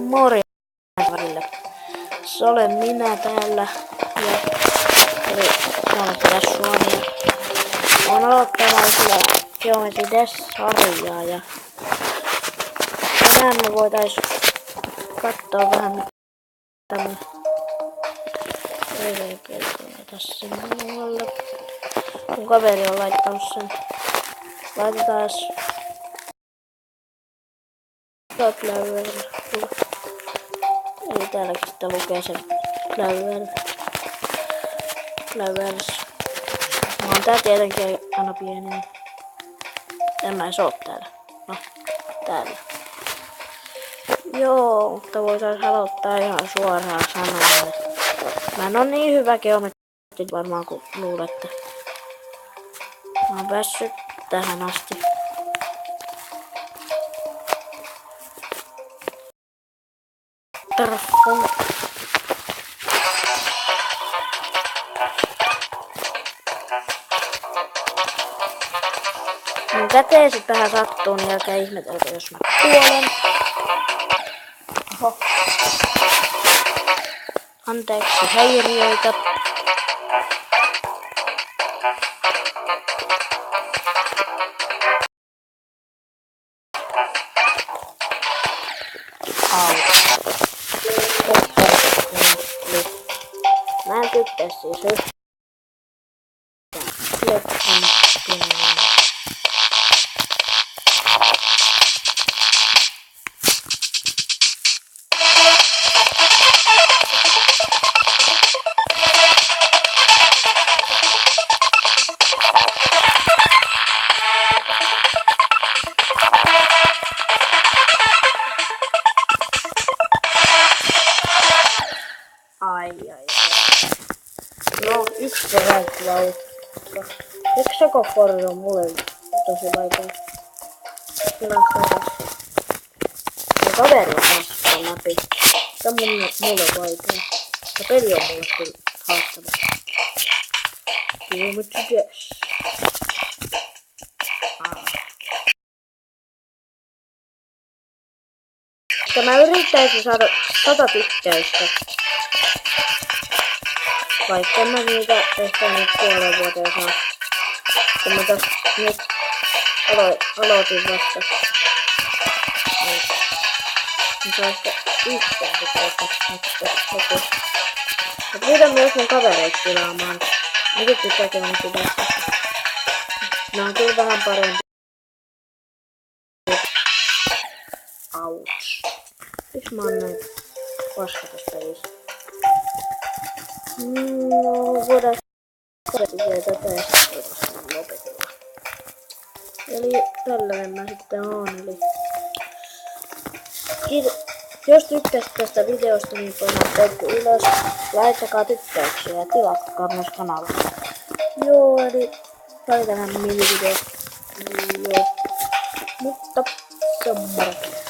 Morjens välillä. Se olen minä täällä ja eli Suomen Suomi. Olen aloittamassa Geometry Dash-sarjaa ja tänään me voitais katsoa vähän mitä me tässä muualle. Mun kaveri on laittanut sen. Laitetaas Cloudflower. Eli täälläkin sitten lukee sen Flowers. On tää tietenkin aina pieni. En mä edes oo täällä. No, täällä. Joo, mutta voitais aloittaa ihan suoraan sanoen. Mä en oo niin hyvä geometri varmaan kuin luulette. Mä oon päässyt tähän asti. Tervetuloa. Mun käteen sit vähän sattuu, niin älkää ihmetelkö jos mä kuolen. Oho. Anteeksi häiriöitä. Mä en tykkää siis yhtään. Ai. No, yksi peräislaukka. Yksi sokoforri on mulle tosi vaikea. Ja kaveri on päässyt läpi. Se on mulle vaikea. Ja peli on mulle kyllä haastava. Geometry Dash. Mä yrittäisin saada 100 tykkäystä. Vaikka mä niitä ehkä nyt puolen vuoteen saa. Kun mä tästä nyt aloitin vasta. Niin saa ehkä yhtään tykkäystä nyt. Ja pyydän myös mun kavereita tilaamaan. Mikä tykkääkin on tästä. Ne on kyllä vähän parempi. Auts. Miksi mä oon näin paska tästä pelissä? No, voidaan vielä tätä ja sitten lopetella. Eli tällainen mä sitten oon. Eli jos tykkäsit tästä videosta, niin pannaan peukku ylös. Laittakaa tykkäyksiä ja tilatkaa myös kanavaa. Joo, eli tää oli tähän minivideo. Joo. Mutta se on moro.